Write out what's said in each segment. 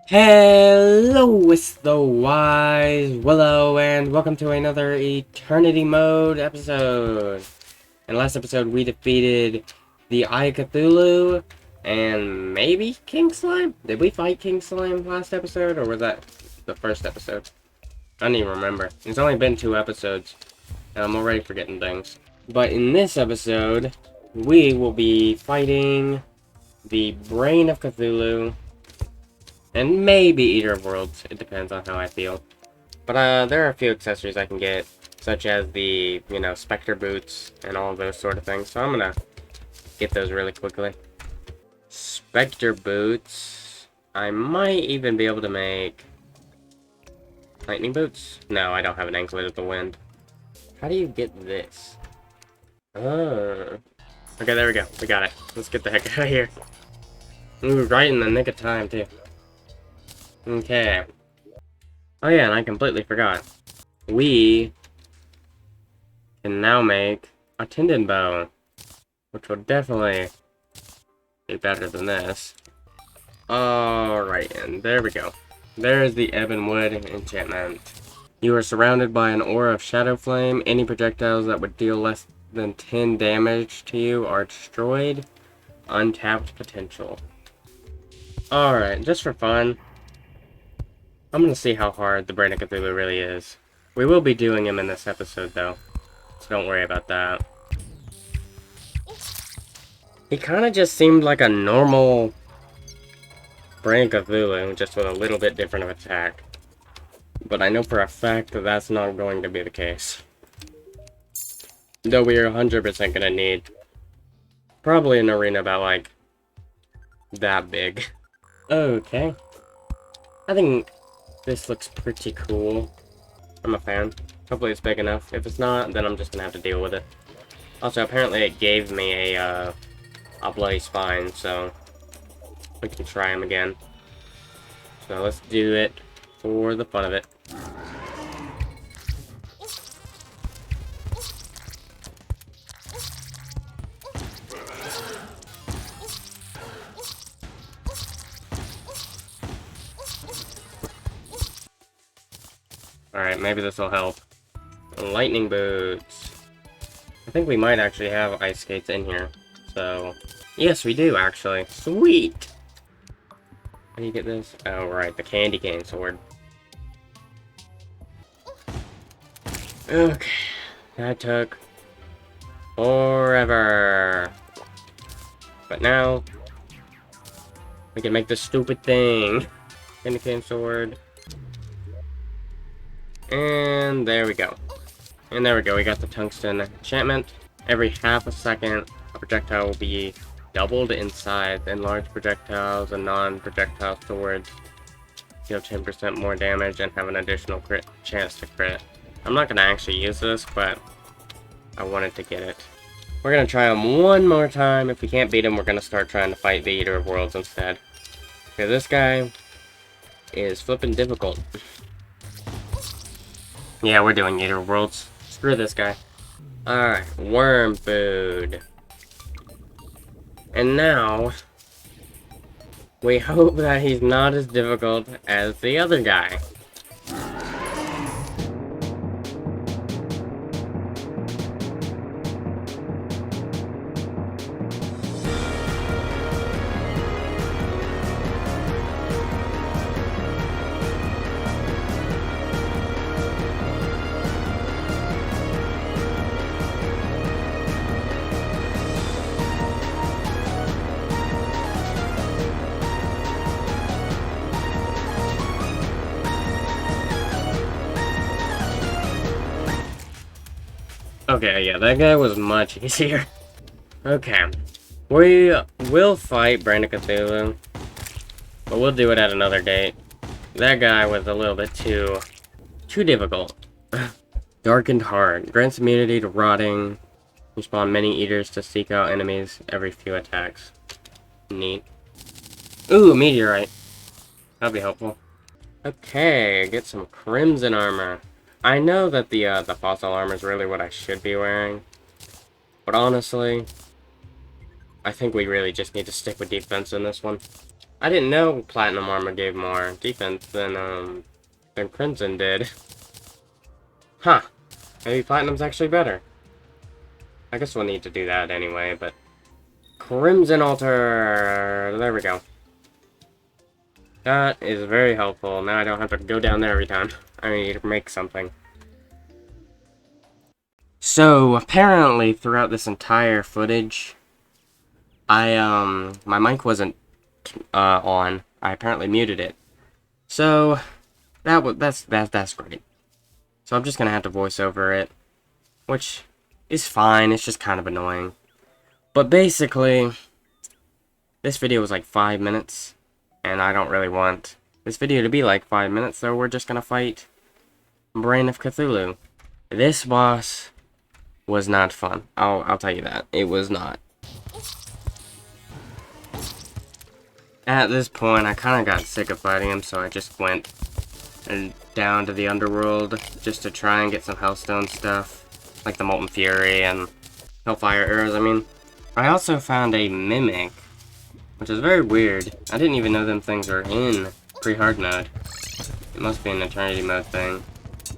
Hello, it's the wise Willow, and welcome to another Eternity Mode episode. In the last episode, we defeated the Eye of Cthulhu and maybe King Slime? Did we fight King Slime last episode, or was that the first episode? I don't even remember. It's only been 2 episodes, and I'm already forgetting things. But in this episode, we will be fighting the Brain of Cthulhu, and maybe Eater of Worlds. It depends on how I feel. But there are a few accessories I can get, such as the, Spectre boots and all those sort of things. So I'm gonna get those really quickly. Spectre boots. I might even be able to make lightning boots. No, I don't have an anklet of the wind. How do you get this? Oh. Okay, there we go. We got it. Let's get the heck out of here. Ooh, right in the nick of time, too. Okay. Oh yeah, and I completely forgot. We can now make a tendon bow, which will definitely be better than this. Alright, and there we go. There is the Ebon Wood enchantment. You are surrounded by an aura of shadow flame. Any projectiles that would deal less than 10 damage to you are destroyed. Untapped potential. Alright, just for fun, I'm gonna see how hard the Brain of Cthulhu really is. We will be doing him in this episode, though, so don't worry about that. He kind of just seemed like a normal Brain of Cthulhu, just with a little bit different of attack. But I know for a fact that that's not going to be the case. Though we are 100% gonna need probably an arena about, like, that big. Okay. I think this looks pretty cool. I'm a fan. Hopefully it's big enough. If it's not, then I'm just gonna have to deal with it. Also, apparently it gave me a bloody spine, so we can try him again. So let's do it for the fun of it. Alright, maybe this will help. Lightning boots. I think we might actually have ice skates in here. So, yes, we do, actually. Sweet! How do you get this? Oh, right, the candy cane sword. Okay, that took forever. But now, we can make this stupid thing. Candy cane sword. And there we go. And there we go, we got the tungsten enchantment. Every half a second, a projectile will be doubled in size, and large projectiles and non-projectile swords deal 10% more damage and have an additional chance to crit. I'm not going to actually use this, but I wanted to get it. We're going to try him one more time. If we can't beat him, we're going to start trying to fight the Eater of Worlds instead. Because this guy is flipping difficult. Yeah, we're doing Eater of Worlds. Screw this guy. Alright, worm food. And now, we hope that he's not as difficult as the other guy. Okay, yeah, that guy was much easier. Okay. We will fight Brain of Cthulhu, but we'll do it at another date. That guy was a little bit too difficult. Darkened Heart. Grants immunity to rotting. You spawn many eaters to seek out enemies every few attacks. Neat. Ooh, meteorite. That'll be helpful. Okay, get some crimson armor. I know that the fossil armor is really what I should be wearing, but honestly, I think we really just need to stick with defense in this one. I didn't know Platinum Armor gave more defense than Crimson did. Huh. Maybe Platinum's actually better. I guess we'll need to do that anyway, but... Crimson Altar! There we go. That is very helpful. Now I don't have to go down there every time. I need to make something. So, apparently, throughout this entire footage, my mic wasn't on. I apparently muted it. So, that's great. So I'm just gonna have to voice over it, which is fine. It's just kind of annoying. But basically, this video was like 5 minutes, and I don't really want this video to be like 5 minutes, so we're just gonna fight Brain of Cthulhu. This boss was not fun. I'll tell you that. It was not. At this point, I kind of got sick of fighting him, so I just went down to the underworld just to try and get some Hellstone stuff, like the Molten Fury and Hellfire Arrows, I mean. I also found a Mimic, which is very weird. I didn't even know them things were in pre-hard mode. It must be an Eternity mode thing.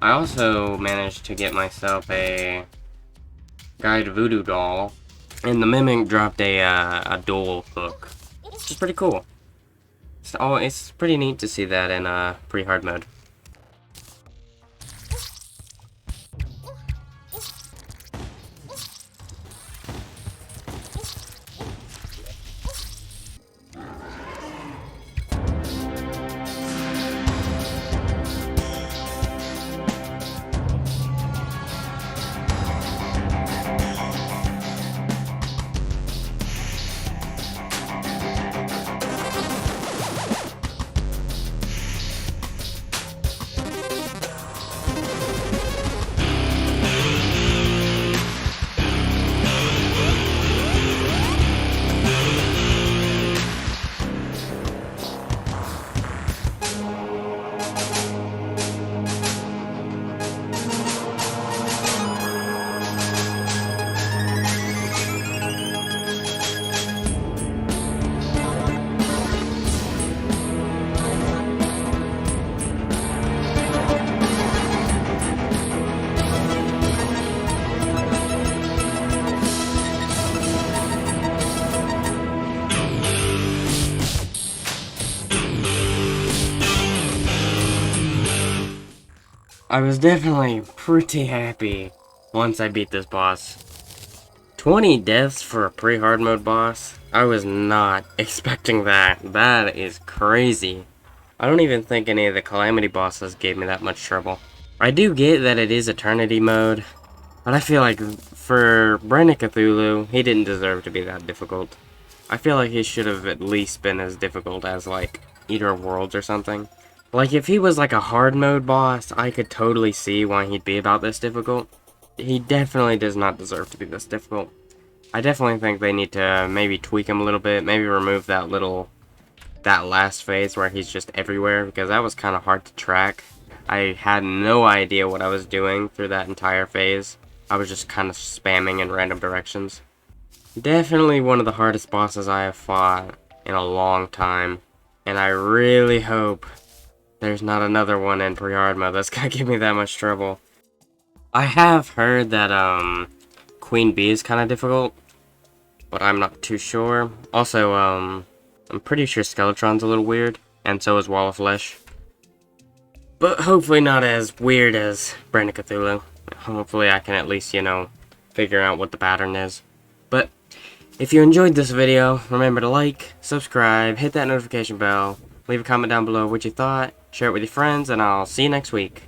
I also managed to get myself a Guide Voodoo doll, and the Mimic dropped a dual hook, which is pretty cool. So, it's pretty neat to see that in pre-hard mode. I was definitely pretty happy once I beat this boss. 20 deaths for a pre-hard mode boss? I was not expecting that. That is crazy. I don't even think any of the Calamity bosses gave me that much trouble. I do get that it is Eternity mode, but I feel like for Brain of Cthulhu, he didn't deserve to be that difficult. I feel like he should have at least been as difficult as, like, Eater of Worlds or something. Like, if he was like a hard mode boss, I could totally see why he'd be about this difficult. He definitely does not deserve to be this difficult. I definitely think they need to maybe tweak him a little bit, maybe remove that last phase where he's just everywhere, because that was kind of hard to track. I had no idea what I was doing through that entire phase. I was just kind of spamming in random directions. Definitely one of the hardest bosses I have fought in a long time, and I really hope there's not another one in pre-hard mode that's gonna give me that much trouble. I have heard that Queen Bee is kind of difficult, but I'm not too sure. Also, I'm pretty sure Skeletron's a little weird, and so is Wall of Flesh. But hopefully not as weird as Brain of Cthulhu. Hopefully I can at least, you know, figure out what the pattern is. But if you enjoyed this video, remember to like, subscribe, hit that notification bell, leave a comment down below what you thought, share it with your friends, and I'll see you next week.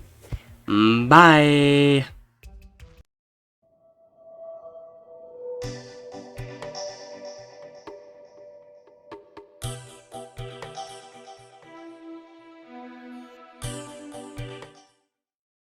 Bye!